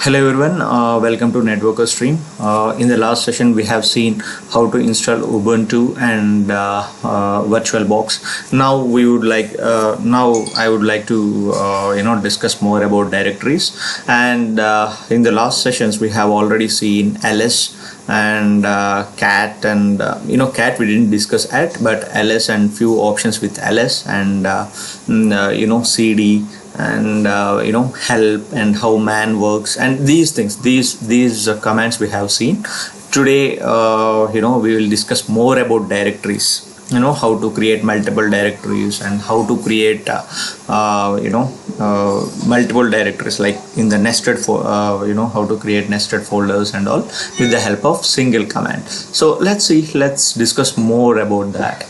Hello everyone, welcome to Networker Stream. In the last session, we have seen how to install Ubuntu and VirtualBox. Now I would like to discuss more about directories. And in the last sessions, we have already seen ls and cat and cat we didn't discuss yet, but ls and few options with ls and cd and help and how man works and these things, these commands we have seen. Today we will discuss more about directories, how to create multiple directories and how to create multiple directories, like in the nested how to create nested folders and all with the help of single command. So let's discuss more about that.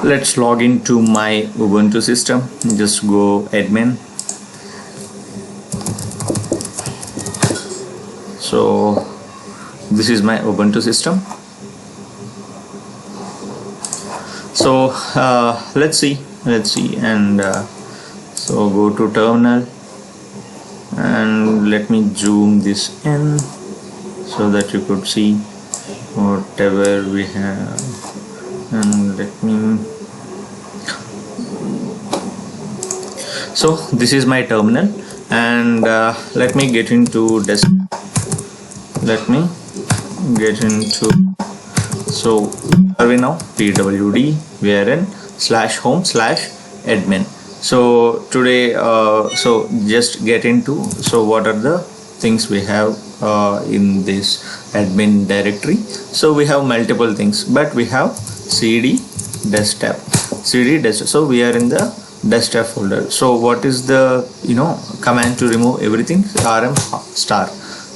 Let's log into my Ubuntu system. Just go admin. So this is my Ubuntu system. So let's see and so go to terminal and let me zoom this in so that you could see whatever we have. And so this is my terminal, and let me get into desktop. So where are we now? pwd, we are in /home/admin. so today so just get into, so what are the things we have in this admin directory. So we have multiple things, but we have cd desktop. So we are in the desktop folder. So what is the command to remove everything? rm star.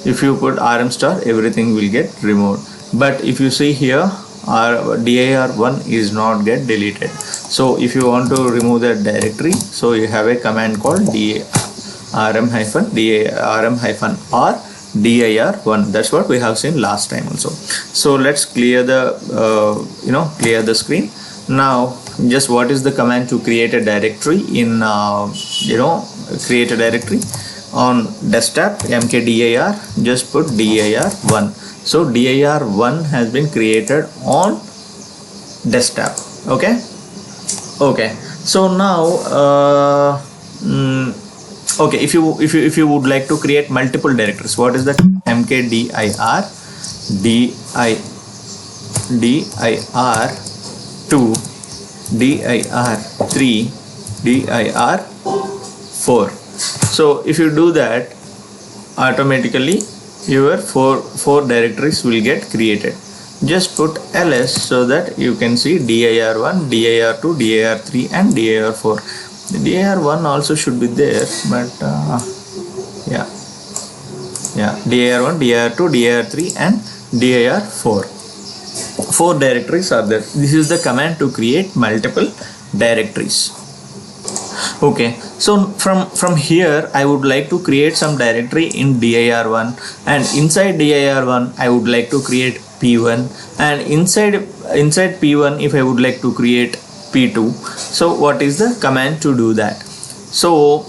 If you put rm star, everything will get removed. But if you see here, our dir1 is not get deleted. So if you want to remove that directory, so you have a command called rm-r dir1. That's what we have seen last time also. So let's clear the clear the screen. Now just what is the command to create a directory in create a directory on desktop? mkdir, just put dir1. so dir1 has been created on desktop. Okay, so now okay, if you would like to create multiple directories, what is that? mkdir dir2 dir3 dir4. so if you do that, automatically your four directories will get created. Just put ls so that you can see dir1, dir2, dir3 and dir4. dir1 also should be there, but yeah, dir1, dir2, dir3 and dir4. 4 directories are there. This is the command to create multiple directories. Okay, so from here I would like to create some directory in dir1, and inside dir1 I would like to create p1, and inside p1 if I would like to create p2. so what is the command to do that? So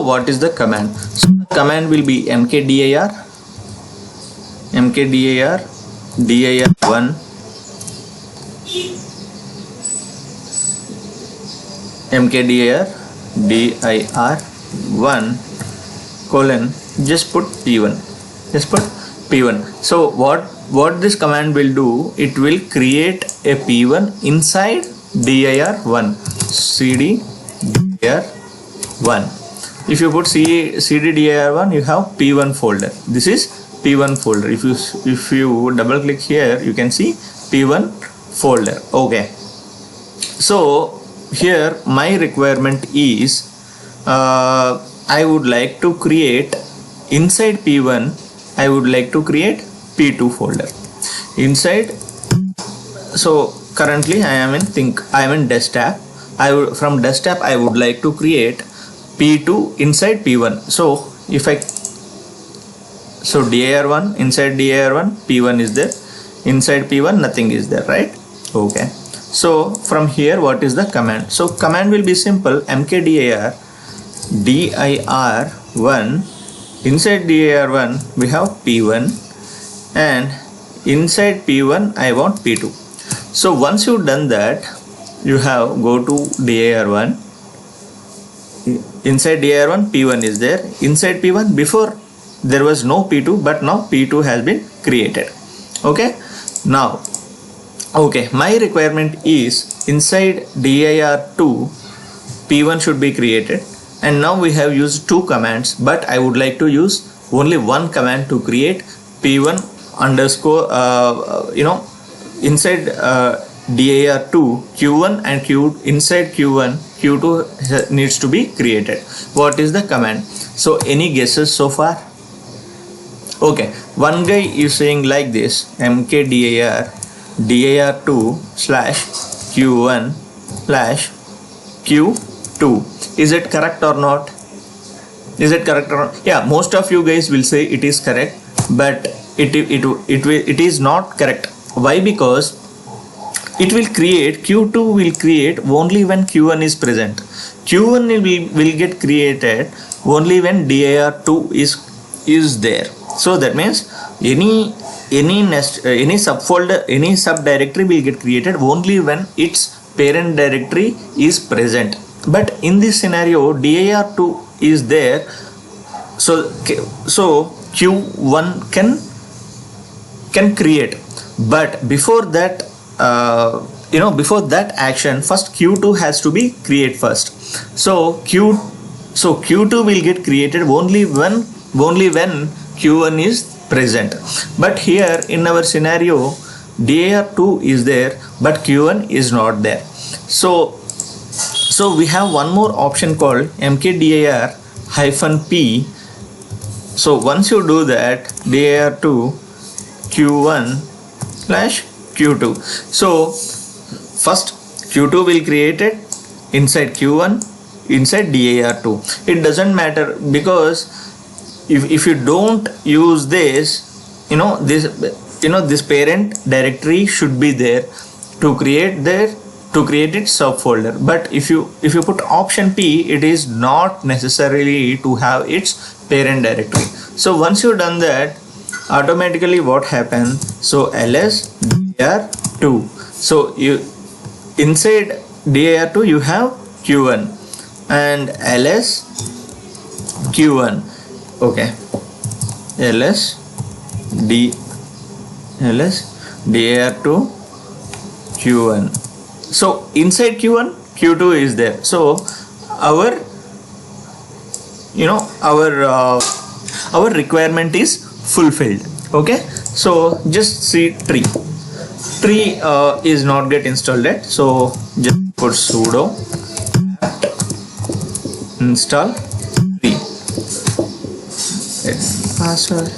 what is the command? So the command will be mkdir dir1 mkdir dir1 colon, just put p1. So what this command will do, it will create a p1 inside dir1, cd dir1. If you put cd dir1, you have p1 folder. This is p1 folder. If you double click here, you can see p1 folder. Okay, so here my requirement is I would like to create inside p1, I would like to create p2 folder inside. So currently I am in desktop. From desktop I would like to create p2 inside p1. So if dir1, inside dir1 p1 is there, inside p1 nothing is there, right? Okay, so from here what is the command? So command will be simple, mkdir dir1, inside dir1 we have p1, and inside p1 I want p2. So once you've done that, you have go to dir1. Inside dir1 p1 is there. Inside p1, before there was no p2, but now p2 has been created. Okay, now my requirement is inside dir2 p1 should be created, and now we have used two commands, but I would like to use only one command to create p1 underscore inside dir2 q1 and inside q1 q2 needs to be created. What is the command? So any guesses so far? Okay, one guy is saying like this: mkdir dir2 slash q1 slash q2. Is it correct or not? Is it correct or not? Yeah, most of you guys will say it is correct, but it is not correct. Why? Because it will create, q2 will create only when q1 is present. Q1 will get created only when dir2 is there. So that means any subfolder, any subdirectory will get created only when its parent directory is present. But in this scenario, dir2 is there, so q1 can create. But before that, before that action, first q2 has to be created first. So q2 will get created only when q1 is present. But here in our scenario, dir2 is there, but q1 is not there. So we have one more option called mkdir-p. So once you do that, dir2 q1 slash q2. So first q2 will create it inside q1, inside dir2. It doesn't matter, because if you don't use this, this parent directory should be there to create its subfolder. But if you put option P, it is not necessarily to have its parent directory. So once you've done that, automatically what happens? So ls dir2. So you inside dir2 you have q1 and ls q1. Okay, ls dir2 q1. So inside q1 q2 is there. So our requirement is fulfilled. Okay, so just see tree is not get installed yet. So just put sudo install tree. Password.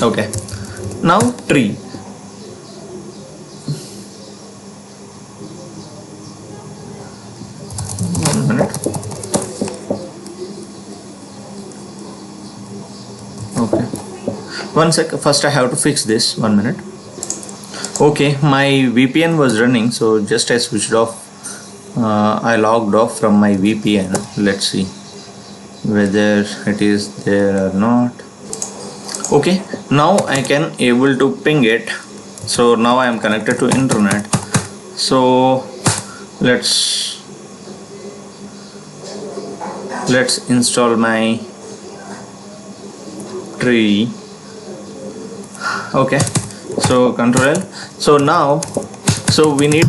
Okay, now tree. One minute. Okay, one sec. First I have to fix this. 1 minute. Okay, my VPN was running, so just I switched off. I logged off from my VPN. Let's see whether it is there or not. Okay, now I can able to ping it. So now I am connected to internet. So let's install my tree. Okay, so Control L. So now, so we need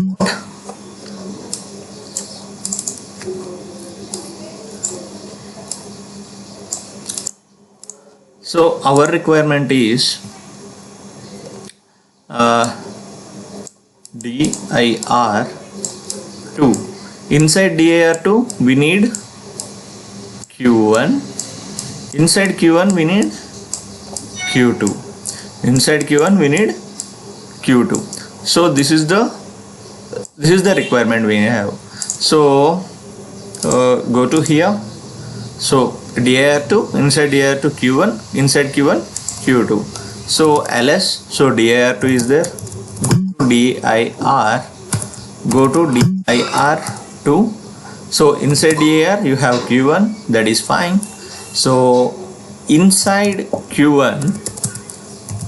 so our requirement is dir2. Inside dir2 we need q1. Inside q1 we need q2. Inside q1 we need q2. So this is the requirement we have. So go to here. So dir2, inside dir2 q1, inside q1 q2. So ls, so dir2 is there. Dir go to dir2. So inside dir you have q1, that is fine. So inside q1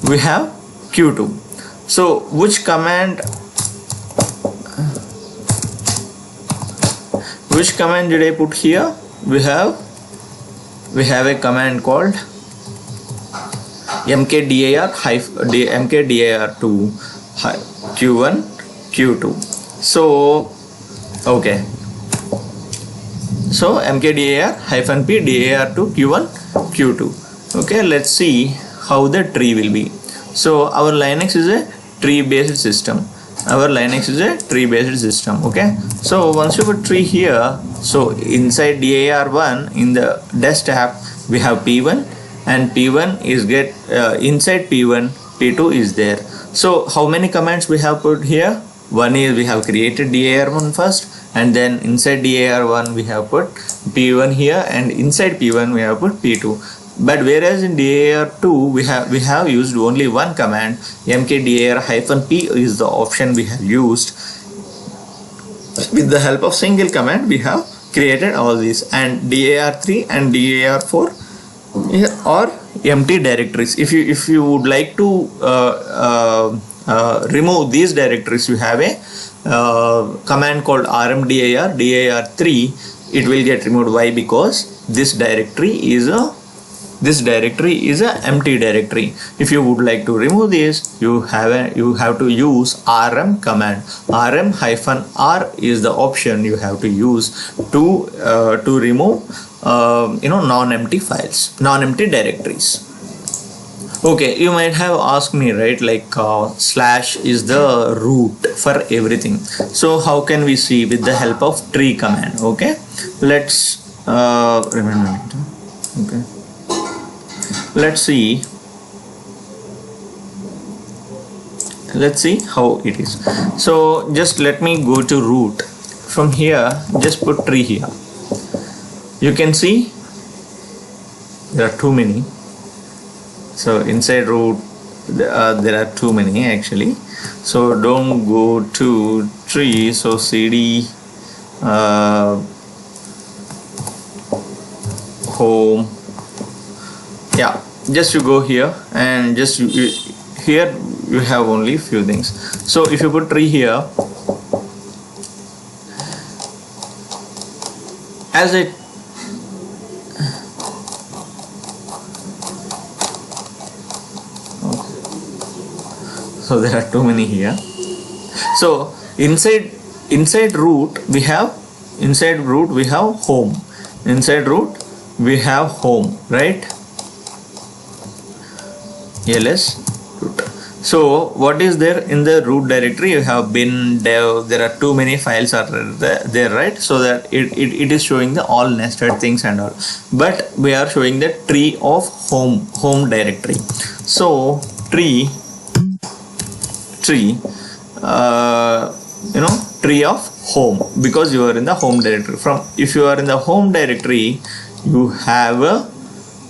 we have q2. So which command did I put here? We have a command called mkdir2 q1 q2. So okay, so mkdir-p dir2 q1 q2. Okay, let's see how the tree will be. So our Linux is a tree based system. Okay, so once you put tree here, so inside dir1 in the desktop we have p1, and p1 is inside p1 p2 is there. So how many commands we have put here? One is we have created dir1 first, and then inside dir1 we have put p1 here, and inside p1 we have put p2. But whereas in dir2 we have used only one command, mkdir-p is the option we have used. With the help of single command we have created all these, and dir3 and dir4 are empty directories. If you would like to remove these directories, you have a command called rmdir dir3. It will get removed. Why? Because this directory is a empty directory. If you would like to remove this, you have to use rm command. rm-r is the option you have to use to remove non-empty files, non-empty directories. Okay, you might have asked me, right, like slash is the root for everything. So how can we see? With the help of tree command. Okay, let's remember it. Okay, let's see how it is. So just let me go to root. From here just put tree here. You can see there are too many. So inside root there are too many actually. So don't go to tree. So cd home. Yeah, just you go here, and just here you have only few things. So if you put tree here, as it so there are too many here. So inside root we have home. Inside root we have home, right? ls root. So what is there in the root directory? You have bin, dev. There are too many files are there, right? So that it is showing the all nested things and all, but we are showing the tree of home directory. So tree tree of home, because you are in the home directory. If you are in the home directory, you have a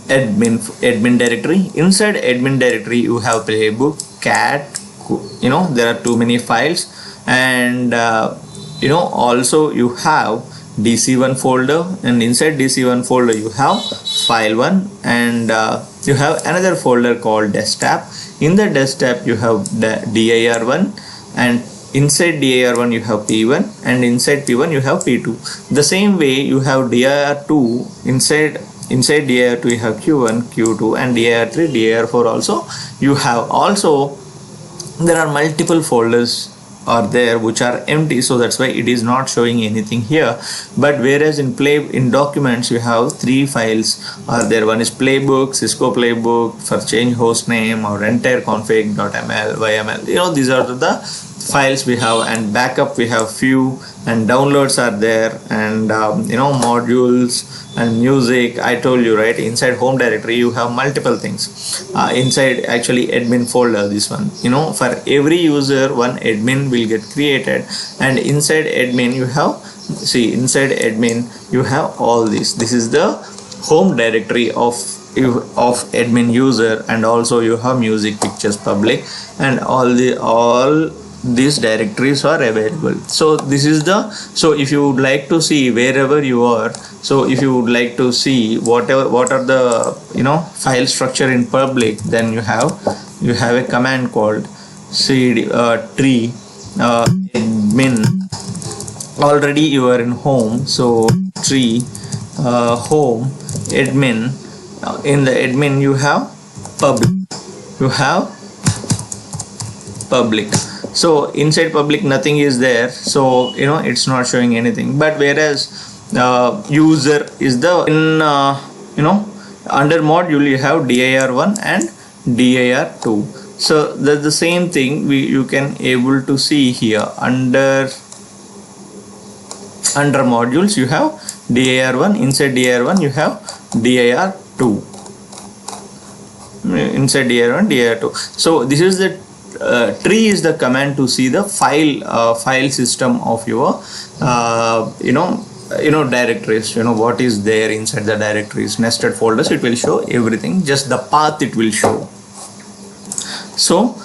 admin directory. Inside admin directory you have playbook, cat, there are too many files, and also you have dc1 folder, and inside dc1 folder you have file1, and you have another folder called desktop. In the desktop you have dir1, and inside dir1 you have p1, and inside p1 you have p2. The same way you have dir2. Inside dir2 you have q1, q2, and dir3, dir4 also you have. Also there are multiple folders are there which are empty, so that's why it is not showing anything here. But whereas in documents you have 3 files are there. One is playbook, Cisco playbook for change host name, or entire config.ml, yml. These are the files we have, and backup we have few, and downloads are there, and modules and music. I told you, right, inside home directory you have multiple things. Inside actually admin folder, this one, for every user one admin will get created, and inside admin you have, inside admin you have all this is the home directory of admin user, and also you have music, pictures, public, and all these directories are available. So this is the, so if you would like to see wherever you are, so if you would like to see what are the file structure in public, then you have a command called cd tree admin. Already you are in home, so tree home admin. In the admin you have public, so inside public nothing is there, so it's not showing anything. But whereas user is the under module you have dir1 and dir2. so that's the same thing you can able to see here. Under modules you have dir1, inside dir1 you have dir2, inside dir1 dir2. so this is the tree is the command to see the file system of your directories, what is there inside the directories, nested folders. It will show everything, just the path it will show. So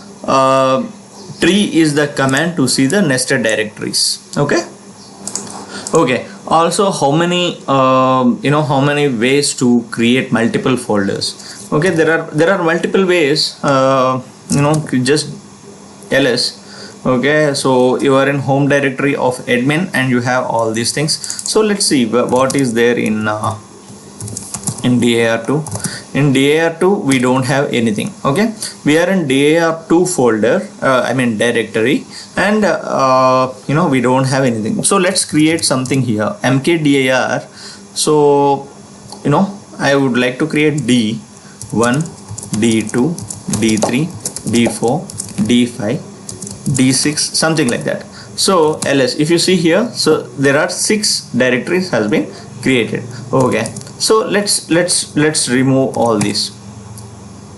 tree is the command to see the nested directories. Okay. Also, how many ways to create multiple folders? Okay, there are multiple ways. Just ls. Okay, so you are in home directory of admin and you have all these things. So let's see what is there in dir2. In dir2 we don't have anything. Okay, we are in dir2 folder, directory, and we don't have anything. So let's create something here, mkdir. So I would like to create d1, d2, d3, d4, d5, d6, something like that. So ls, if you see here, so there are 6 directories has been created. Okay, so let's remove all these.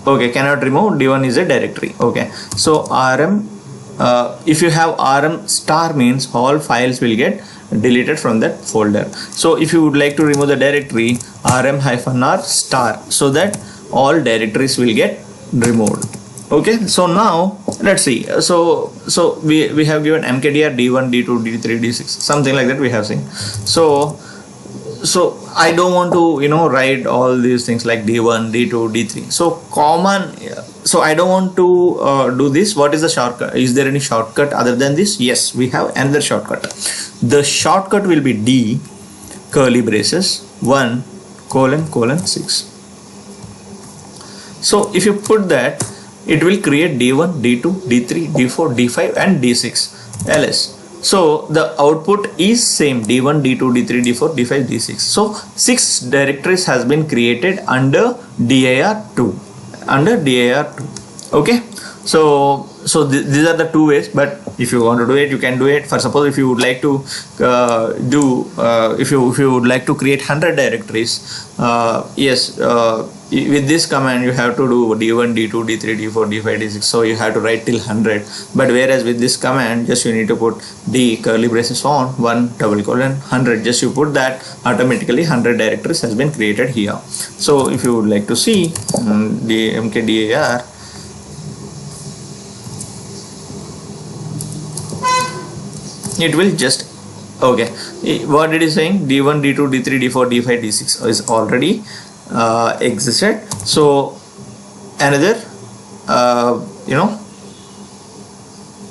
Okay, cannot remove, d1 is a directory. Okay, so rm, if you have rm star means all files will get deleted from that folder. So if you would like to remove the directory, rm-r star, so that all directories will get removed. Okay, so now let's see. So we have given mkdir d1, d2, d3, d6, something like that we have seen. So I don't want to write all these things like d1, d2, d3. So common. So I don't want to do this. What is the shortcut? Is there any shortcut other than this? Yes, we have another shortcut. The shortcut will be d curly braces 1 : 6. So if you put that, it will create d1, d2, d3, d4, d5 and d6 ls. So the output is same, d1, d2, d3, d4, d5, d6. So 6 directories has been created under dir2. Okay, so these are the 2 ways, but if you want to do it, you can do it. For suppose if you would like to if you would like to create 100 directories, yes, with this command you have to do d1, d2, d3, d4, d5, d6. So you have to write till 100. But whereas with this command, just you need to put d curly braces on 1 : 100. Just you put that, automatically 100 directories has been created here. So if you would like to see the mkdir, it will just, okay, what it is saying, d1, d2, d3, d4, d5, d6 is already existed. So another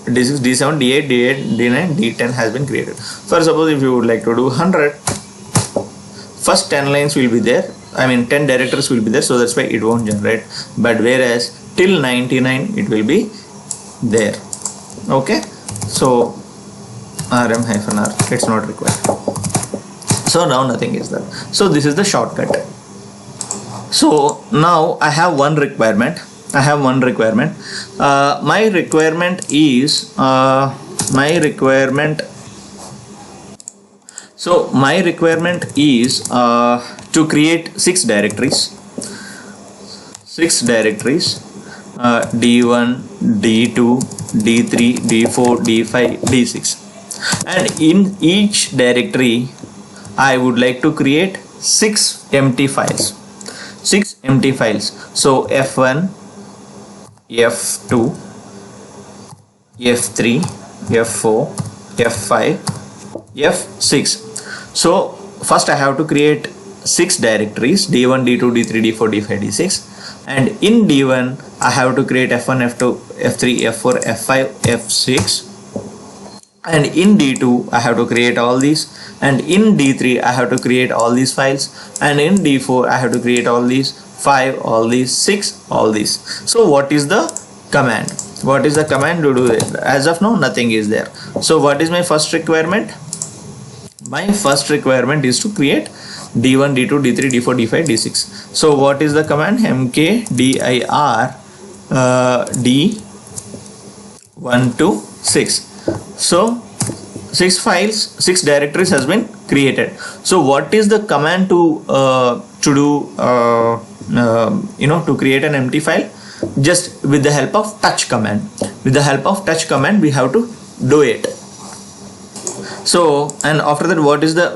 d6, d7, d8, d9, d10 has been created. For suppose if you would like to do 100, first 10 lines will be there, 10 directories will be there, so that's why it won't generate. But whereas till 99 it will be there. Okay, so rm-r, it's not required. So now nothing is there. So this is the shortcut. So now I have one requirement. My requirement is to create 6 directories. D1, D2, D3, D4, D5, D6. And in each directory I would like to create 6 empty files. So F1, F2, F3, F4, F5, F6. So first I have to create 6 directories, D1, D2, D3, D4, D5, D6, and in D1 I have to create F1, F2, F3, F4, F5, F6, and in D2 I have to create all these, and in D3 I have to create all these files, and in D4 I have to create all these 5, all these 6, all these. So what is the command? What is the command to do it? As of now nothing is there. So what is my first requirement? My first requirement is to create D1, D2, D3, D4, D5, D6. So what is the command? mkdir d1 to 6. So 6 files, 6 directories has been created. So what is the command to do to create an empty file? Just with the help of touch command. With the help of touch command we have to do it. So, and after that, what is the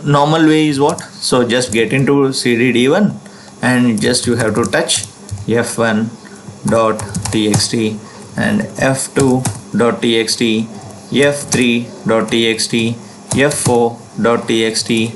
normal way is what? So just get into cd_d1 and just you have to touch f1.txt and f2.txt, f3.txt, f4.txt,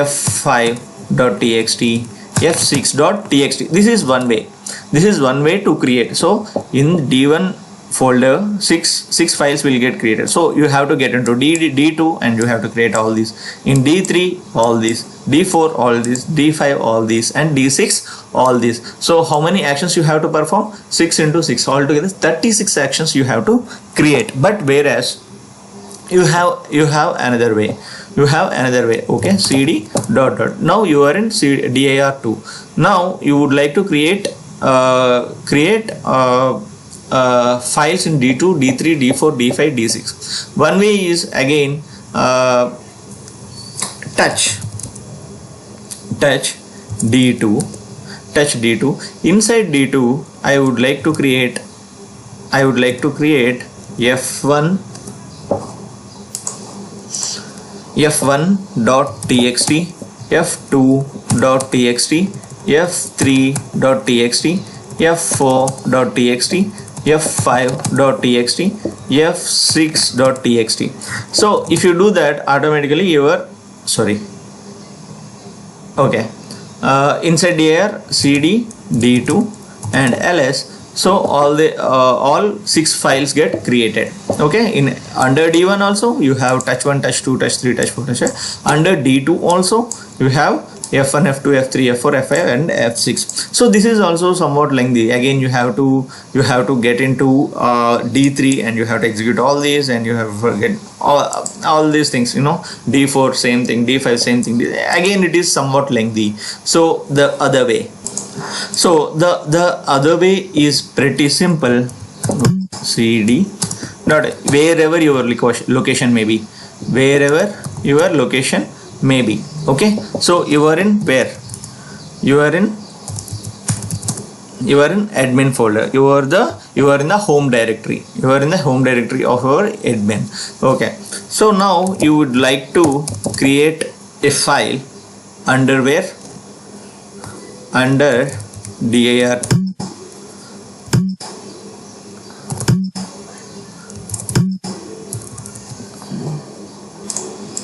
f5.txt, f6.txt. This is one way. This is one way to create. So in D1 folder, six files will get created. So you have to get into D2 and you have to create all these. In D3 all these, D4 all these, D5 all these, and D6 all these. So how many actions you have to perform? 6 into 6, altogether 36 actions you have to create. But whereas you have another way. You have another way. Okay, cd dot dot. Now you are in dir2. Now you would like to create files in D2, D3, D4, D5, D6. One way is again touch D2. Inside D2 I would like to create f1.txt, f2.txt, f3.txt, f4.txt, f5.txt, f6.txt. So if you do that, automatically inside dir cd d2 and ls. So all 6 files get created. Okay, in under D1 also you have touch1, touch2, touch3, touch4, touch5. Under D2 also you have F1, F2, F3, F4, F5 and F6. So this is also somewhat lengthy. Again you have to get into D3 and you have to execute all these, and you have to get all these things, D4 same thing, D5 same thing. Again it is somewhat lengthy. So the other way is pretty simple. cd dot wherever your location may be, okay. So you are in where? You are in admin folder. You are in the home directory. You are in the home directory of our admin. Okay. So now you would like to create a file under where? Under dir.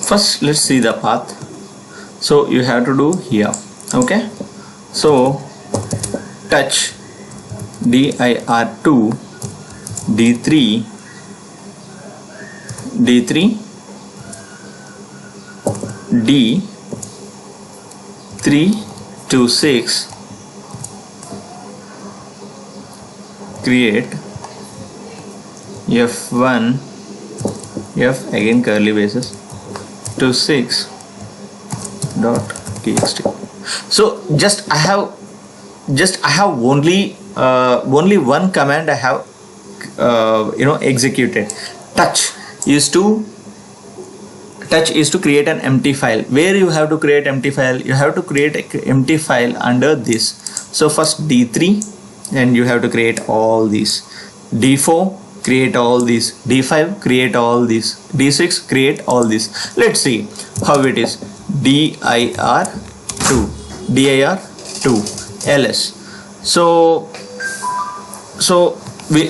First let's see the path. So you have to do here. Okay, so touch dir2 d3 d3 to 6, create f1 again curly braces to 6 dot txt. So just I have only one command I have executed. Touch is to create an empty file. Where you have to create empty file? You have to create an empty file under this. So first D3 and you have to create all these. D4 create all these, D5 create all these, D6 create all these. Let's see how it is. dir2 ls. So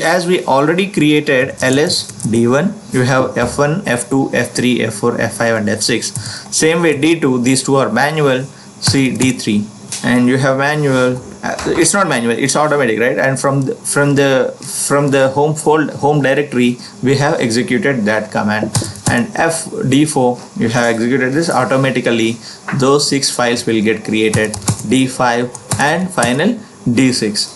as we already created ls d1, you have f1, f2, f3, f4, f5 and f6. Same way d2, these two are manual. See d3, and you have manual. It's not manual, it's automatic, right? And from the home directory we have executed that command, and d4, you have executed this automatically. Those 6 files will get created, d5 and final d6.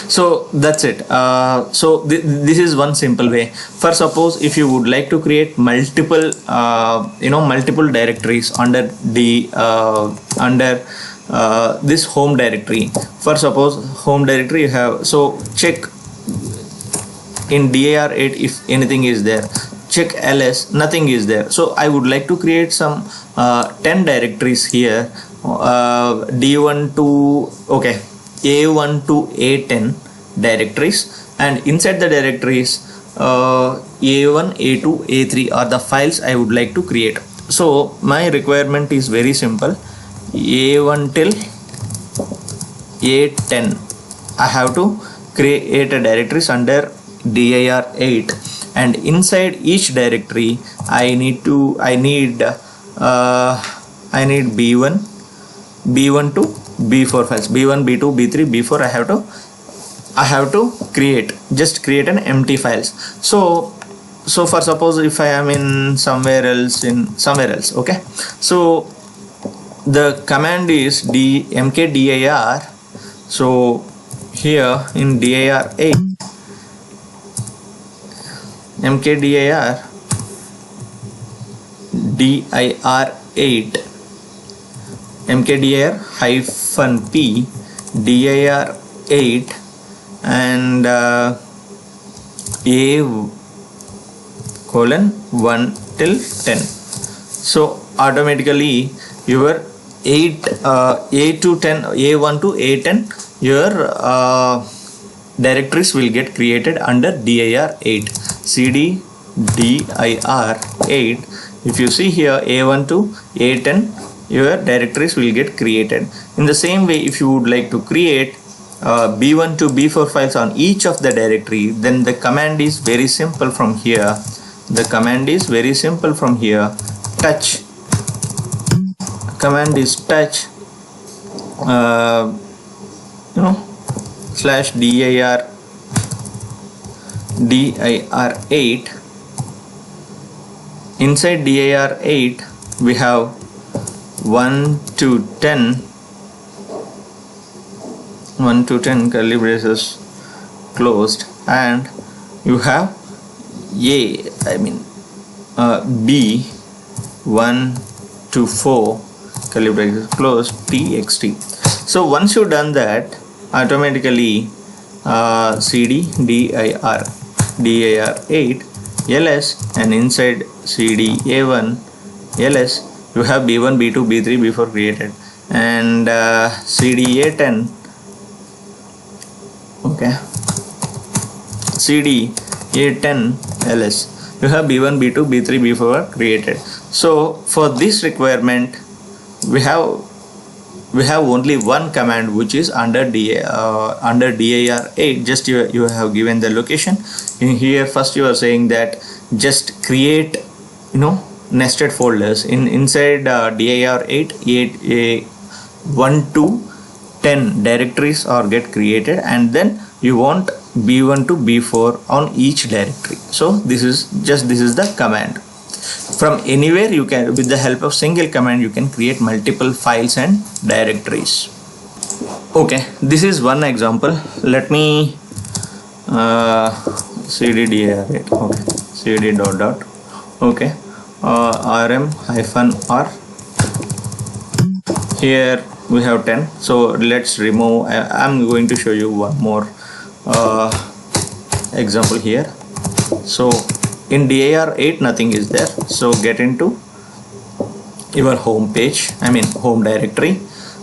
So that's it. So this is one simple way. For suppose if you would like to create multiple multiple directories under this home directory. For suppose home directory you have, so check in dir8 if anything is there, check ls, nothing is there. So I would like to create some 10 directories here, d1 to a1 to a10 directories, and inside the directories a1, a2, a3 are the files I would like to create. So my requirement is very simple, a1 till a10 I have to create a directories under dir8, and inside each directory I need b1 to b4 files, b1, b2, b3, b4. I have to create an empty files. So for suppose if I am in somewhere else, okay, so the command is mkdir. So here in dir8, mkdir dir8 mkdir -p dir8 and a:1 till 10. So automatically your a1 to a10 your directories will get created under dir8, cd dir8. If you see here, a1 to a10 your directories will get created. In the same way, if you would like to create b1 to b4 files on each of the directory, then the command is very simple from here. Touch command is touch /dir8. Inside dir8 we have 1 to 10 curly braces closed, and you have b 1 to 4 curly braces closed txt. So once you done that, automatically cd dir8 ls, and inside cd a1 ls you have b1, b2, b3, b4 created, and cd a10 cd a10 ls you have b1, b2, b3, b4 created. So for this requirement we have only one command, which is under dir8. Just you have given the location in here. First you are saying that just create nested folders inside dir8. 1 to 10 directories are get created, and then you want b1 to b4 on each directory. So this is the command. From anywhere you can, with the help of single command, you can create multiple files and directories. Okay, this is one example. Let me cd dir8 cd dot rm-r. Here we have 10, so let's remove. I'm going to show you one more example here. So in dir8 nothing is there, so get into your home page, home directory.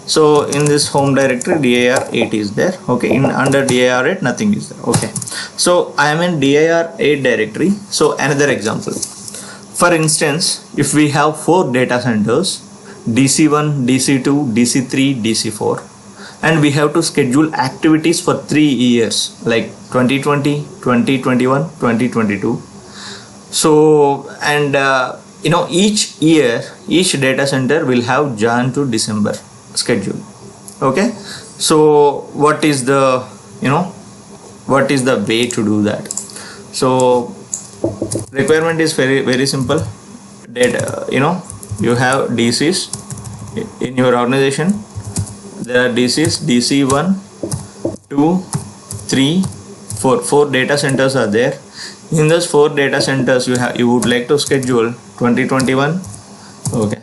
So in this home directory dir8 is there. Okay, in under dir8 nothing is there. Okay, so I am in dir8 directory. So another example, for instance, if we have 4 data centers, DC1, DC2, DC3, DC4, and we have to schedule activities for 3 years, like 2020, 2021, 2022. So, and each year, each data center will have Jan to December schedule. Okay, so what is the way to do that? So requirement is very simple. Data, you have DCs in your organization. There are DCs, DC1, 2, 3, 4. 4 data centers are there. In those 4 data centers, you would like to schedule 2021, okay,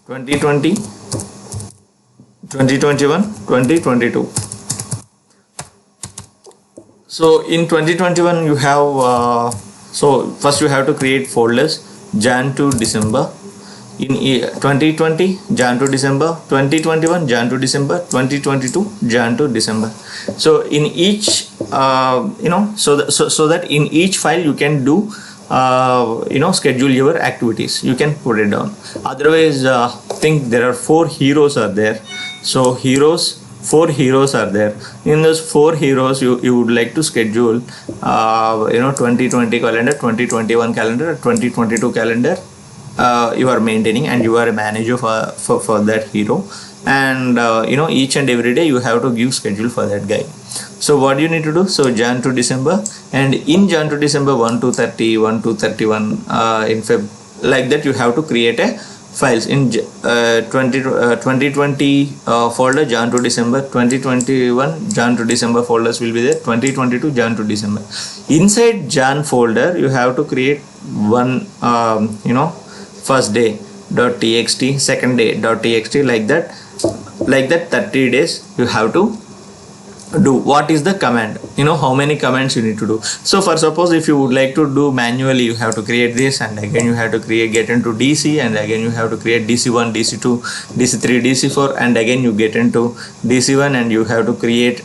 2020, 2021, 2022. So in 2021 you have so first you have to create folders Jan to December. In 2020 Jan to December, 2021 Jan to December, 2022 Jan to December. So in each so that in each file you can do schedule your activities, you can put it down. Otherwise think there are 4 heroes are there. So 4 heroes are there. In those 4 heroes you would like to schedule 2020 calendar, 2021 calendar, 2022 calendar. You are maintaining and you are a manager for that hero, and each and every day you have to give schedule for that guy. So what you need to do? So Jan to December, and in Jan to December 1 to 30, 1 to 31 in Feb, like that you have to create a files in 2020 folder Jan to December, 2021 Jan to December folders will be there, 2022 Jan to December. Inside Jan folder you have to create one first day .txt, second day .txt, like that 30 days you have to do. What is the command? How many commands you need to do. So for suppose if you would like to do manually, you have to create this, and again you have to get into DC, and again you have to create DC1, DC2, DC3, DC4, and again you get into DC1 and you have to create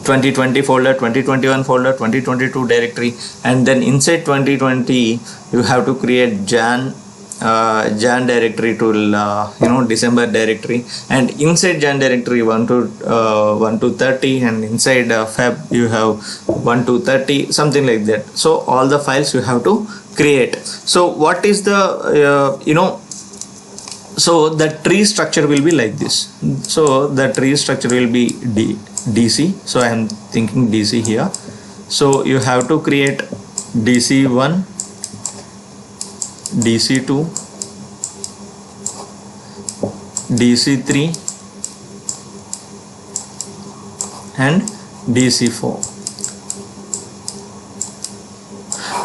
2020 folder, 2021 folder, 2022 directory, and then inside 2020 you have to create Jan directory to December directory, and inside Jan directory 1 to 30, and inside Feb you have 1 to 30, something like that. So all the files you have to create. So what is the so the tree structure will be like this. So the tree structure will be DC. So I am thinking DC here. So you have to create DC1, DC2, DC3 and DC4,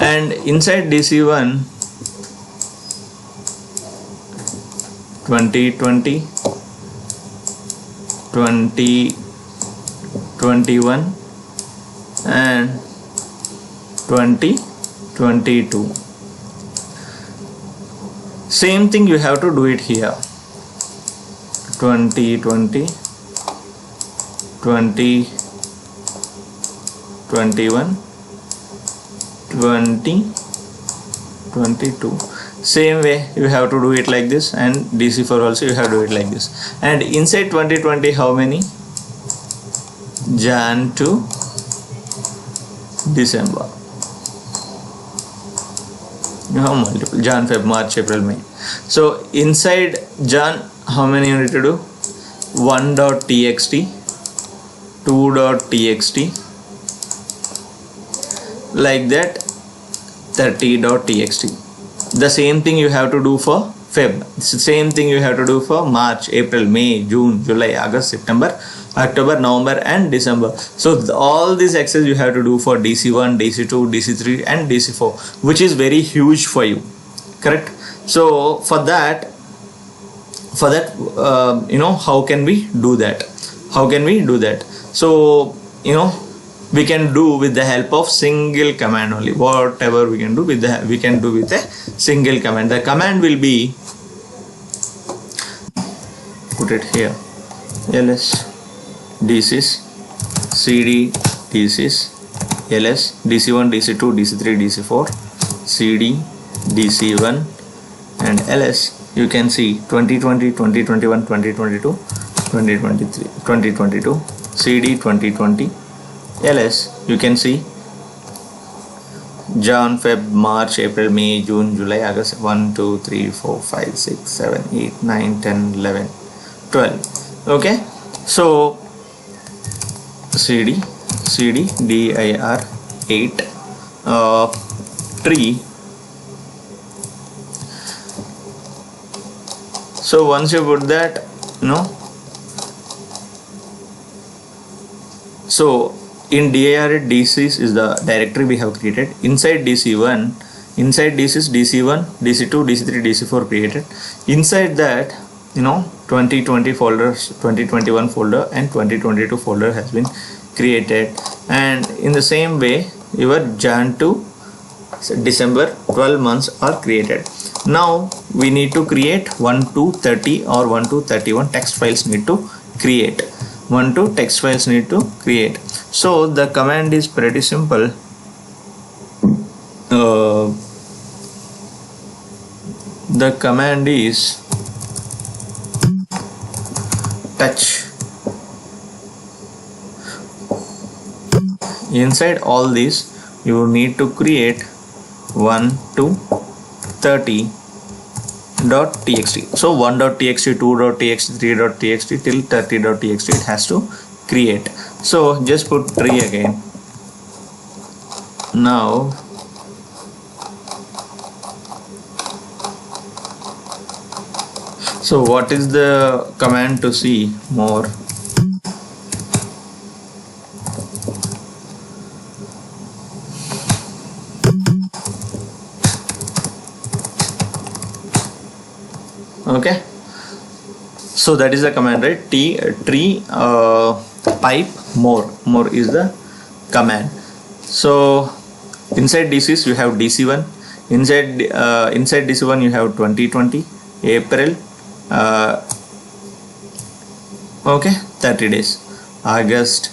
and inside DC1 2020, 2021 and 2022. Same thing you have to do it here. 2020, 2021, 2022. Same way you have to do it like this, and DC4 also you have to do it like this. And inside 2020 how many? Jan to December. You have multiple Jan, Feb, March, April, May. So inside Jan how many you need to do? 1.txt, 2.txt, like that 30.txt. The same thing you have to do for Feb. Same thing you have to do for March, April, May, June, July, August, September, October, November and December. So all these access you have to do for DC1, DC2, DC3 and DC4, which is very huge for you, correct? So for that how can we do that? So we can do with the help of single command only. Whatever we can do with a single command. The command will be, put it here, ls dcs cd dcs ls dc1, dc2, dc3, dc4 cd dc1 and ls. You can see 2020, 2021, 2022, 2023 2022 cd 2020 ls. You can see Jan, Feb, March, April, May, June, July, August, 1 2 3 4 5 6 7 8 9 10 11 12. Okay, so cd dir 8 tree. So once you put that, so in dir DCs is the directory we have created. Inside DC1, inside this is DC1, DC2, DC3, DC4 created. Inside that, 2020 folders, 2021 folder and 2022 folder has been created. And in the same way, your Jan to December 12 months are created. Now we need to create 1 to 30 or 1 to 31 text files need to create. 1 to text files need to create. So the command is pretty simple. The command is touch. Inside all this you need to create 1 to 30 .txt. So 1.txt, 2.txt, 3.txt till 30.txt it has to create. So just put tree again. Now so what is the command to see more? Okay, so that is the command, right? Tree pipe more is the command. So inside DCs you have DC1, inside DC1 you have 2020 April, okay, 30 days, August,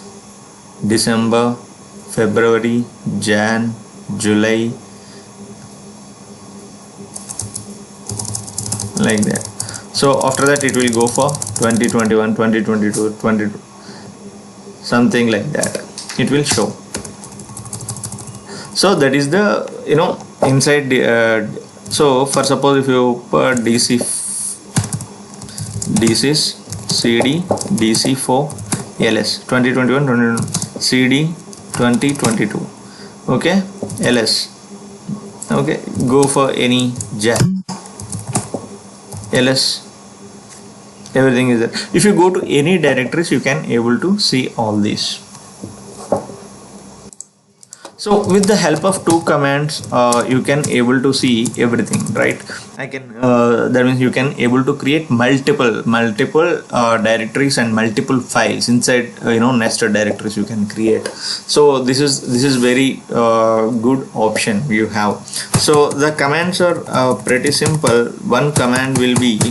December, February, Jan, July, like that. So after that it will go for 2021, 2022, 22, something like that it will show. So that is the inside the so for suppose if you put DCs cd DC4 ls 2021 2022 cd 2022, okay, ls, okay, go for any Jan, ls, everything is there. If you go to any directories you can able to see all these. So with the help of two commands you can able to see everything, right? I can that means you can able to create multiple directories and multiple files inside nested directories you can create. So this is very good option you have. So the commands are pretty simple. One command will be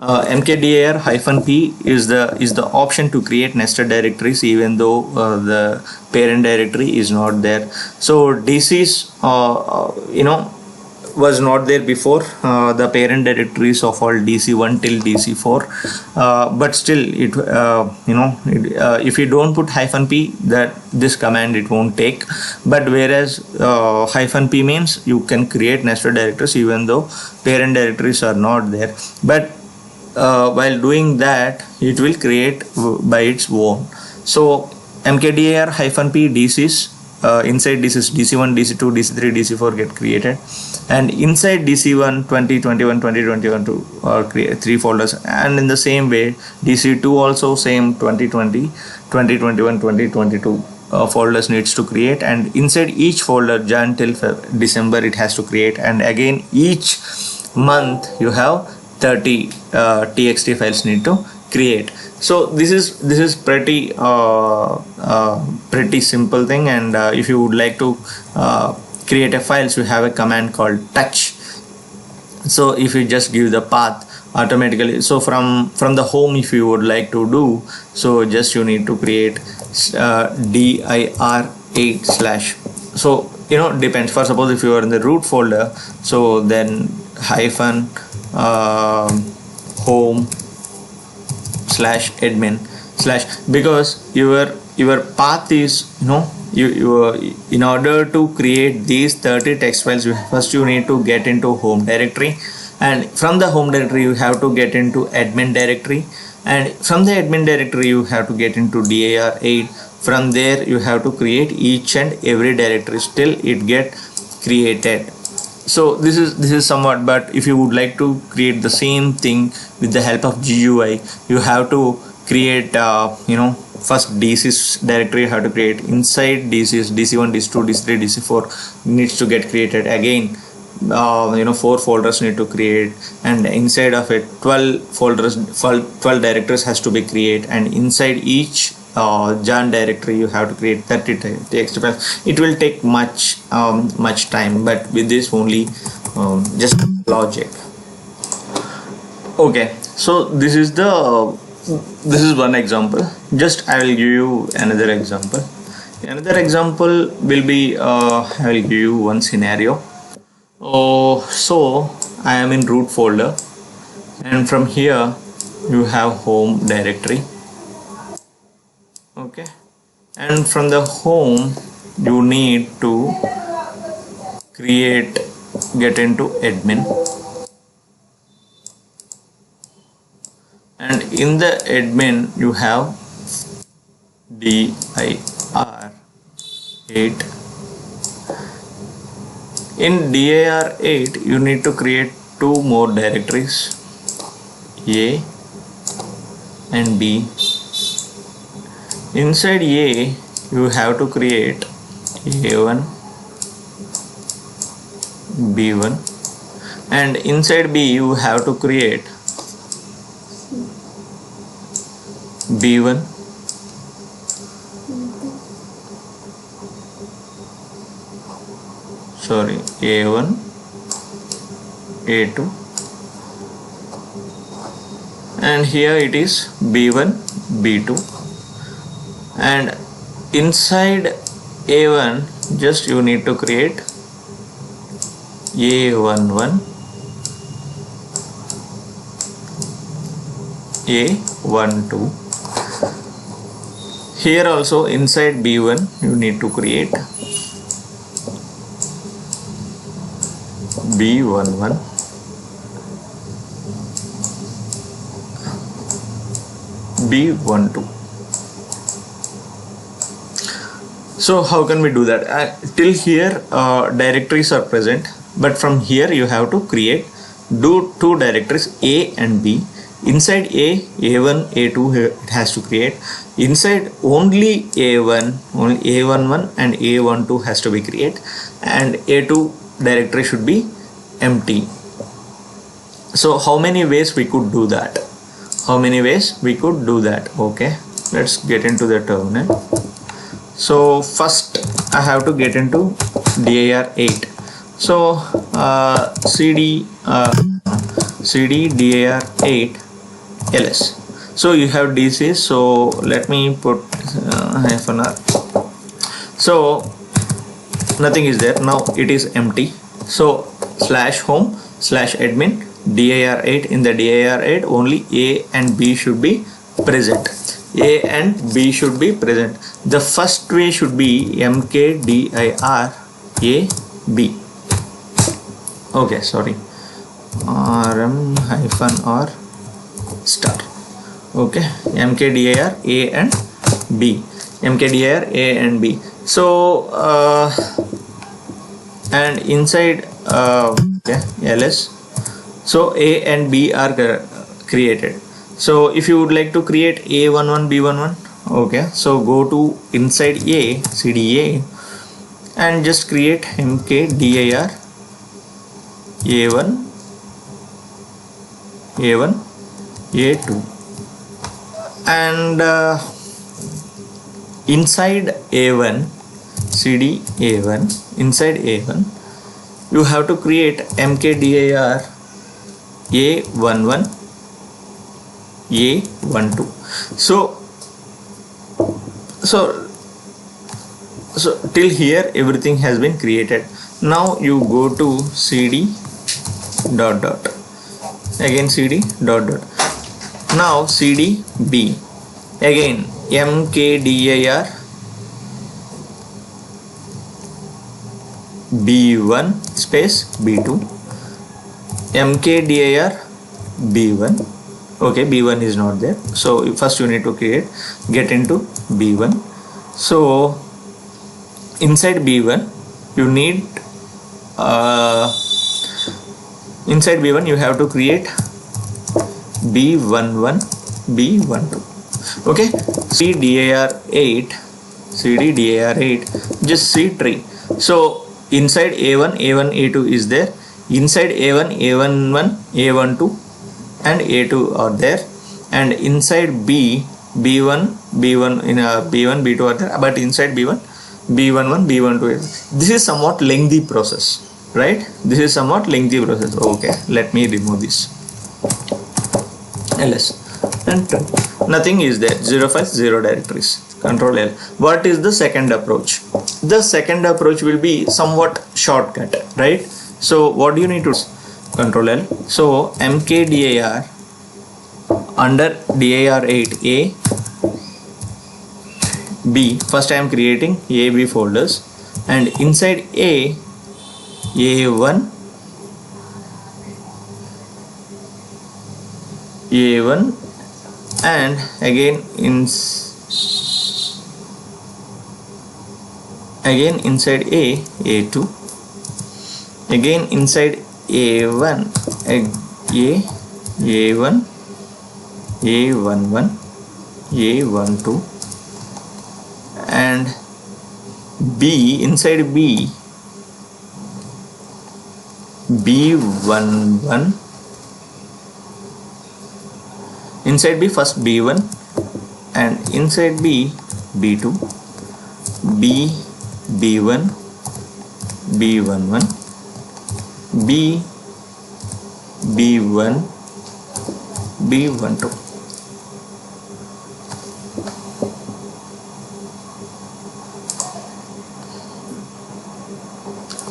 mkdir-p is the option to create nested directories even though the parent directory is not there. So DCs was not there before the parent directories of all DC1 till DC4, but still it if you don't put -p, that this command it won't take. But whereas -p means you can create nested directories even though parent directories are not there, but while doing that it will create by its own. So mkdir-p DCs inside this is DC1, DC2, DC3, DC4 get created, and inside DC1 2021 to create 3 folders, and in the same way DC2 also same 2020 2021 2022 folders needs to create, and inside each folder Jan till December it has to create, and again each month you have 30 txt files need to create. So this is pretty simple thing, and if you would like to create a files, you have a command called touch. So if you just give the path automatically, so from the home if you would like to do, so just you need to create dir8/. So depends. For suppose if you are in the root folder, so then hyphen home slash admin slash, because your path is, you in order to create these 30 text files, first you need to get into home directory, and from the home directory you have to get into admin directory, and from the admin directory you have to get into dir8. From there you have to create each and every directory till it get created. So this is somewhat, but if you would like to create the same thing with the help of GUI, you have to create first DCs directory you have to create. Inside DCs, DC1, DC2, DC3, DC4 needs to get created again. 4 folders need to create, and inside of it 12 directories has to be created, and inside each Jan directory you have to create 30 text files. It will take much time, but with this only just logic. Okay, so this is one example. Just I will give you another example. Another example will be I will give you one scenario. So I am in root folder, and from here you have home directory. Okay, and from the home you need to get into admin, and in the admin you have dir8. In dir8 you need to create 2 more directories, A and B. Inside A you have to create A1, B1, and inside B you have to create B1, sorry, A1, A2, and here it is B1, B2, and inside A1 just you need to create A11, A12. Here also inside B1 you need to create B11, B12. So how can we do that? Till here directories are present, but from here you have to create 2 directories, A and B. Inside A1, A2 it has to create. Inside only A1, only A11 and A12 has to be created, and A2 directory should be empty. So how many ways we could do that? Okay, let's get into the terminal. So first I have to get into dir8. So cd dir8 ls. So you have DC, so let me put -r. So nothing is there, now it is empty. So /home/admin dir8. In the dir8 only A and B should be present. A and B should be present. The first way should be mkdir AB. Okay, sorry, rm-r star. Okay, mkdir A and B, mkdir A and B. So and inside ls, so A and B are created. So if you would like to create A11, B11, okay, so go to inside A, cd A, and just create mkdir A1, A2, and inside A1, cd A1, inside A1 you have to create mkdir A11, A12. So till here everything has been created. Now you go to cd ... again cd ... Now cd b, again mkdir b1 space b2, mkdir b1. Okay, b1 is not there, so first you need to get into b1. So inside b1 you need inside b1 you have to create b11 b12. Okay, cdir8 just see tree. So inside a1 a2 is there, inside a1 a11 a12 and a2 are there, and inside b1 in a b1 b2 are there, but inside b1 b11 b12 is. This is somewhat lengthy process, right? This is somewhat lengthy process. Okay, let me remove this ls and nothing is there, 0 files 0 directories, control L. What is the second approach? The second approach will be somewhat shortcut, right? So what do you need to do? Control L. So mkdir under dir8 a b, first I am creating a b folders, and inside a1 and again inside a2, again inside a1 a1 a11 a12, and b inside b11, inside b first b1, and inside b2, b1 b11 b1 b12.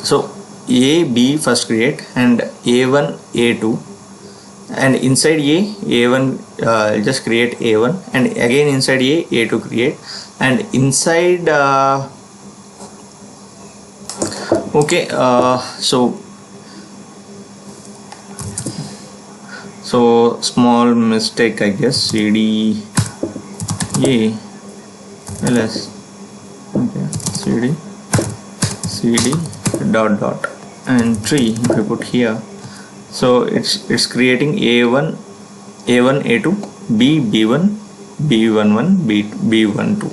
So a b first create, and a1 a2, and inside a1 just create a1, and again inside a2 create, and inside okay, so small mistake I guess, cd a ls, okay, cd dot and tree if you put here. So it's creating a1 a2 b1 b11 b12.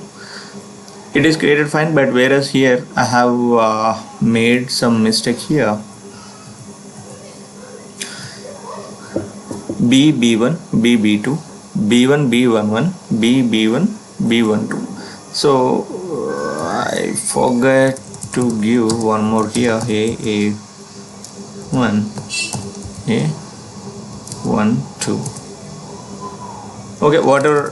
It is created fine, but whereas here I have made some mistake here. b1 b2 b1 b11 b1 b12. So I forgot to give one more here, a1 a1 2. Okay, what are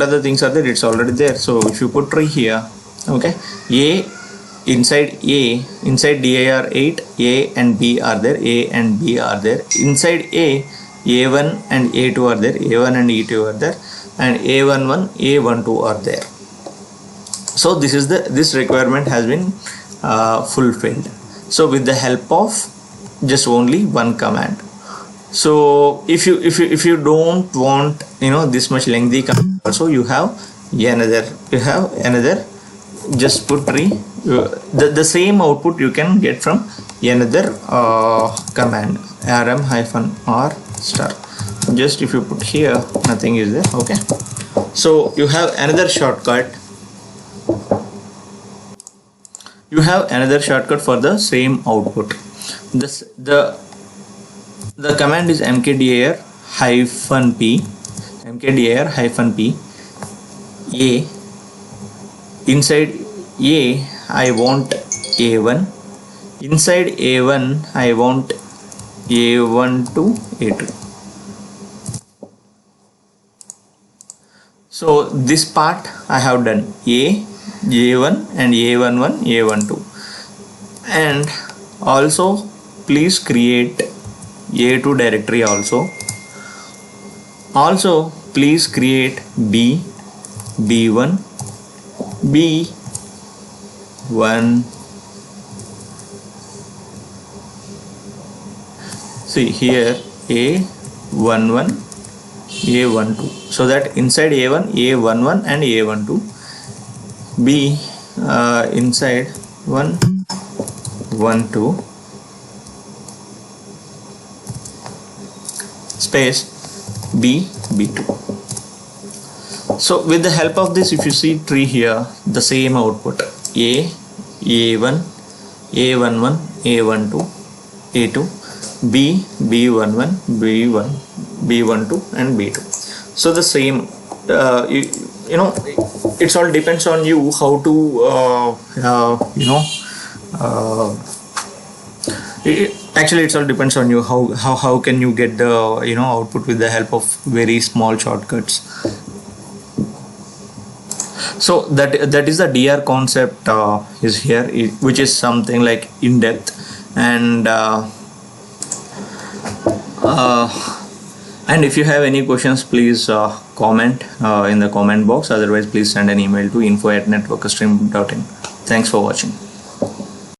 the things are there? It's already there. So if you put tree here, okay, inside dir8 a and b are there, a and b are there. Inside a1 and a2 are there, a1 and e2 are there, and a11 a12 are there. So this requirement has been fulfilled. So with the help of just only one command. So if you don't want this much lengthy command, also you have another just put tree. The same output you can get from another command, rm-r star. Just if you put here, nothing is there. Okay, so you have another shortcut. You have another shortcut for the same output. The command is mkdir -p a. Inside a I want a1, inside a1 I want a1 to a2. So this part I have done, a1 and a11 a12, and also please create a2 directory also. Also please create B, B1, B1. See here A11, A12, so that inside A1, A11 and A12, B inside 1, 1, 2, space B, B2. So with the help of this, if you see tree here, the same output A, A1, A11, A12, A2, B, B11, B1, B12 and B2. So the same, you know, it's all depends on you how to actually it's all depends on you how can you get the output with the help of very small shortcuts. So that is the DR concept is here, which is something like in depth, and if you have any questions, please comment in the comment box. Otherwise please send an email to info@networkerstream.in. Thanks for watching.